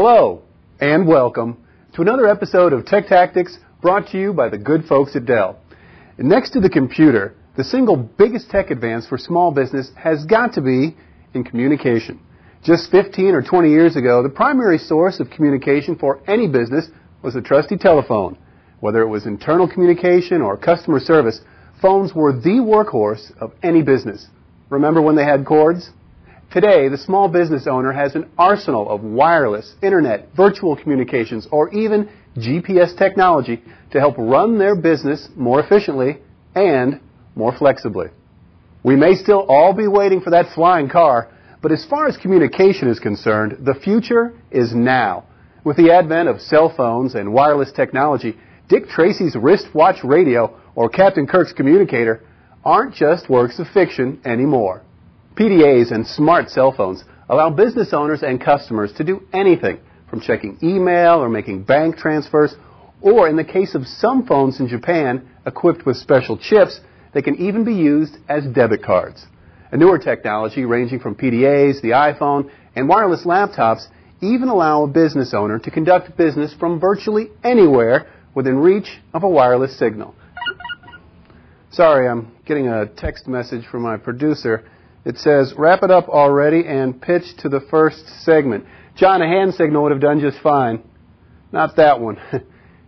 Hello and welcome to another episode of TechTactics brought to you by the good folks at Dell. Next to the computer, the single biggest tech advance for small business has got to be in communication. Just 15 or 20 years ago, the primary source of communication for any business was a trusty telephone. Whether it was internal communication or customer service, phones were the workhorse of any business. Remember when they had cords? Today, the small business owner has an arsenal of wireless, internet, virtual communications, or even GPS technology to help run their business more efficiently and more flexibly. We may still all be waiting for that flying car, but as far as communication is concerned, the future is now. With the advent of cell phones and wireless technology, Dick Tracy's wristwatch radio or Captain Kirk's communicator aren't just works of fiction anymore. PDAs and smart cell phones allow business owners and customers to do anything from checking email or making bank transfers, or in the case of some phones in Japan equipped with special chips, they can even be used as debit cards. A newer technology ranging from PDAs, the iPhone, and wireless laptops even allow a business owner to conduct business from virtually anywhere within reach of a wireless signal. Sorry, I'm getting a text message from my producer. It says, wrap it up already and pitch to the first segment. John, a hand signal would have done just fine. Not that one.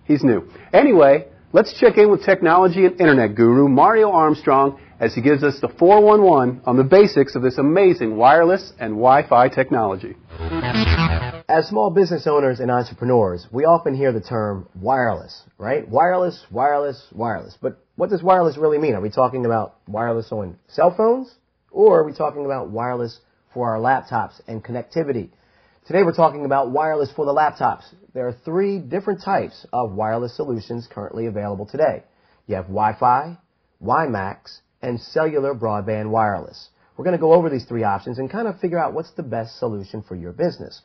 He's new. Anyway, let's check in with technology and internet guru Mario Armstrong as he gives us the 411 on the basics of this amazing wireless and Wi-Fi technology. As small business owners and entrepreneurs, we often hear the term wireless, right? Wireless, wireless, wireless. But what does wireless really mean? Are we talking about wireless on cell phones? Or are we talking about wireless for our laptops and connectivity? Today we're talking about wireless for the laptops. There are three different types of wireless solutions currently available today. You have Wi-Fi, WiMAX, and cellular broadband wireless. We're going to go over these three options and kind of figure out what's the best solution for your business.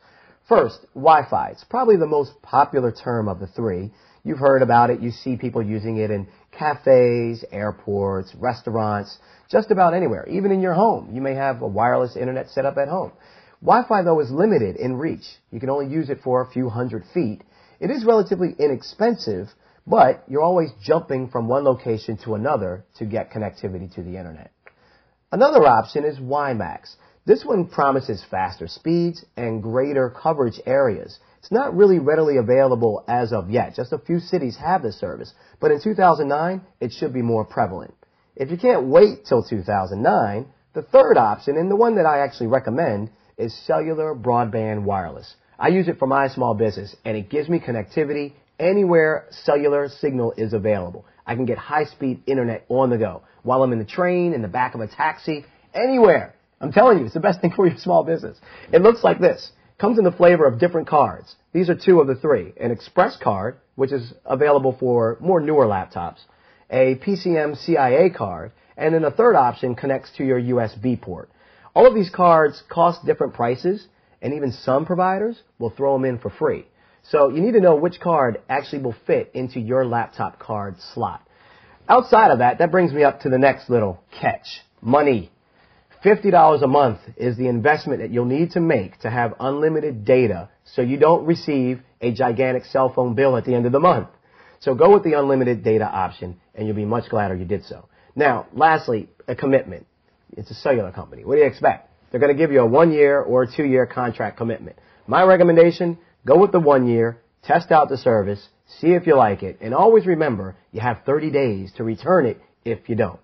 First, Wi-Fi. It's probably the most popular term of the three. You've heard about it. You see people using it in cafes, airports, restaurants, just about anywhere. Even in your home, you may have a wireless internet set up at home. Wi-Fi, though, is limited in reach. You can only use it for a few hundred feet. It is relatively inexpensive, but you're always jumping from one location to another to get connectivity to the internet. Another option is WiMAX. This one promises faster speeds and greater coverage areas. It's not really readily available as of yet. Just a few cities have this service. But in 2009, it should be more prevalent. If you can't wait till 2009, the third option, and the one that I actually recommend, is cellular broadband wireless. I use it for my small business, and it gives me connectivity anywhere cellular signal is available. I can get high-speed internet on the go while I'm in the train, in the back of a taxi, anywhere. I'm telling you, it's the best thing for your small business. It looks like this. Comes in the flavor of different cards. These are two of the three. An Express card, which is available for more newer laptops, a PCM CIA card, and then a third option connects to your USB port. All of these cards cost different prices, and even some providers will throw them in for free. So you need to know which card actually will fit into your laptop card slot. Outside of that, that brings me up to the next little catch. Money. $50 a month is the investment that you'll need to make to have unlimited data so you don't receive a gigantic cell phone bill at the end of the month. So go with the unlimited data option, and you'll be much gladder you did so. Now, lastly, a commitment. It's a cellular company. What do you expect? They're going to give you a 1-year or a 2-year contract commitment. My recommendation, go with the 1 year, test out the service, see if you like it, and always remember you have 30 days to return it if you don't.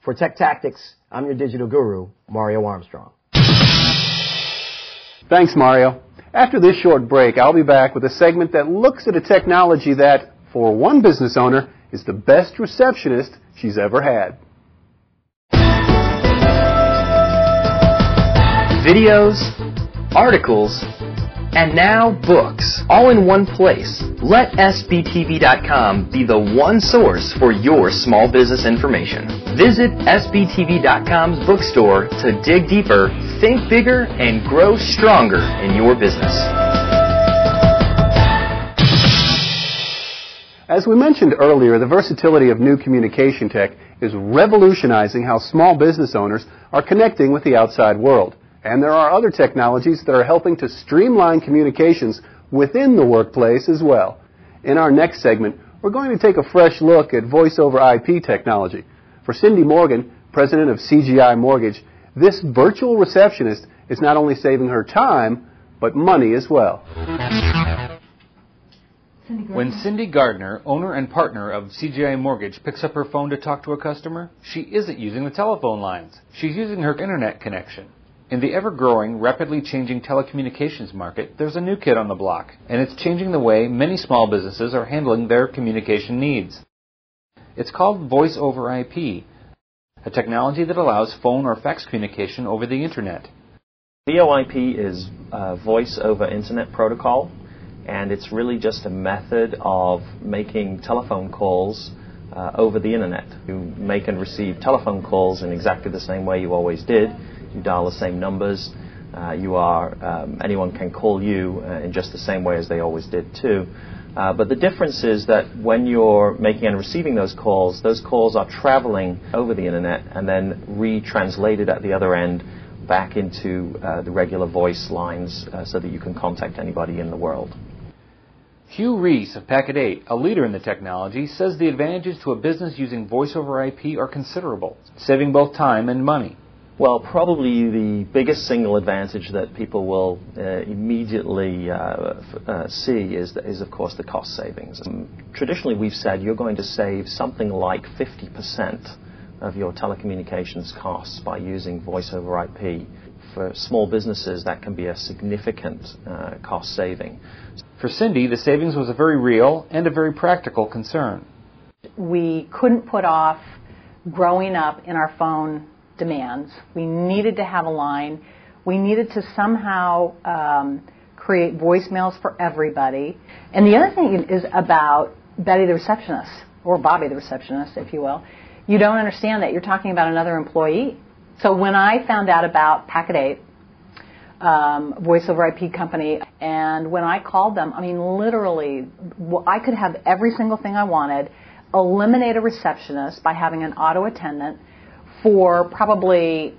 For TechTactics, I'm your digital guru, Mario Armstrong. Thanks, Mario. After this short break, I'll be back with a segment that looks at a technology that, for one business owner, is the best receptionist she's ever had. Videos, articles, and now books, all in one place. Let SBTV.com be the one source for your small business information. Visit SBTV.com's bookstore to dig deeper, think bigger, and grow stronger in your business. As we mentioned earlier, the versatility of new communication tech is revolutionizing how small business owners are connecting with the outside world. And there are other technologies that are helping to streamline communications within the workplace as well. In our next segment, we're going to take a fresh look at voice-over IP technology. For Cindy Morgan, president of CGI Mortgage, this virtual receptionist is not only saving her time, but money as well. When Cindy Gardner, owner and partner of CGI Mortgage, picks up her phone to talk to a customer, she isn't using the telephone lines. She's using her internet connection. In the ever-growing, rapidly changing telecommunications market, there's a new kid on the block, and it's changing the way many small businesses are handling their communication needs. It's called Voice over IP, a technology that allows phone or fax communication over the Internet. VoIP is Voice over Internet Protocol, and it's really just a method of making telephone calls over the Internet. You make and receive telephone calls in exactly the same way you always did. You dial the same numbers. Anyone can call you in just the same way as they always did too. But the difference is that when you're making and receiving those calls are traveling over the Internet and then retranslated at the other end back into the regular voice lines so that you can contact anybody in the world. Hugh Reese of Packet 8, a leader in the technology, says the advantages to a business using voice over IP are considerable, saving both time and money. Well, probably the biggest single advantage that people will immediately see is, of course, the cost savings. Traditionally, we've said you're going to save something like 50% of your telecommunications costs by using voice over IP. For small businesses, that can be a significant cost saving. For Cindy, the savings was a very real and a very practical concern. We couldn't put off growing up in our phone demands. We needed to have a line. We needed to somehow create voicemails for everybody. And the other thing is about Betty the receptionist, or Bobby the receptionist, if you will. You don't understand that you're talking about another employee. So when I found out about Packet 8, voice over IP company, and when I called them, I mean, literally, I could have every single thing I wanted, eliminate a receptionist by having an auto attendant for probably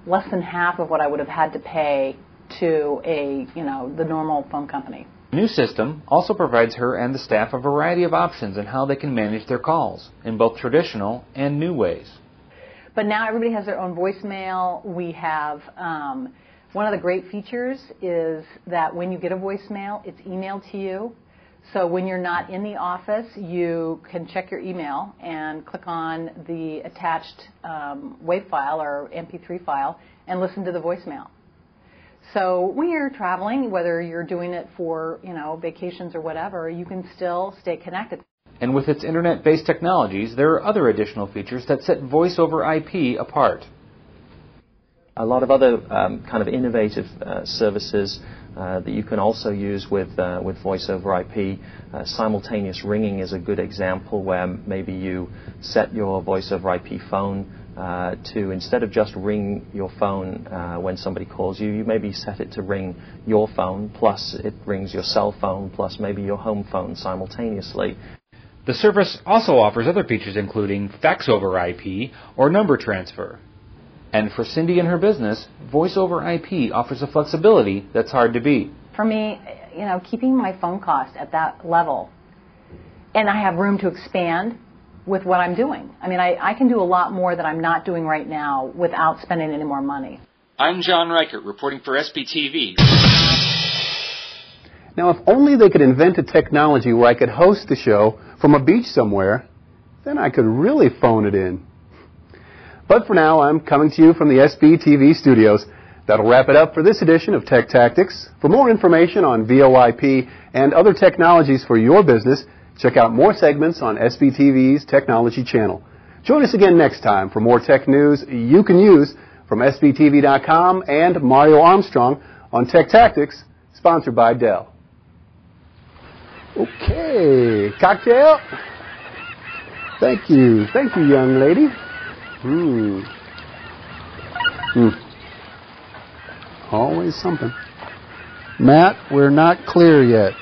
less than half of what I would have had to pay to the normal phone company. The new system also provides her and the staff a variety of options in how they can manage their calls, in both traditional and new ways. But now everybody has their own voicemail. We have, one of the great features is that when you get a voicemail, it's emailed to you. So when you're not in the office, you can check your email and click on the attached WAV file or MP3 file and listen to the voicemail. So when you're traveling, whether you're doing it for, vacations or whatever, you can still stay connected. And with its internet-based technologies, there are other additional features that set voice over IP apart. A lot of other kind of innovative services that you can also use with voice over IP. Simultaneous ringing is a good example where maybe you set your voice over IP phone to, instead of just ring your phone when somebody calls you, you maybe set it to ring your phone, plus it rings your cell phone, plus maybe your home phone simultaneously. The service also offers other features including fax over IP or number transfer. And for Cindy and her business, voice over IP offers a flexibility that's hard to beat. For me, keeping my phone cost at that level, and I have room to expand with what I'm doing. I mean, I can do a lot more that I'm not doing right now without spending any more money. I'm John Reichert, reporting for SBTV. Now, if only they could invent a technology where I could host the show from a beach somewhere, then I could really phone it in. But for now, I'm coming to you from the SBTV studios. That'll wrap it up for this edition of Tech Tactics. For more information on VoIP and other technologies for your business, check out more segments on SBTV's Technology channel. Join us again next time for more tech news you can use from SBTV.com and Mario Armstrong on Tech Tactics, sponsored by Dell. Okay, cocktail. Thank you, young lady. Always something. Matt, we're not clear yet.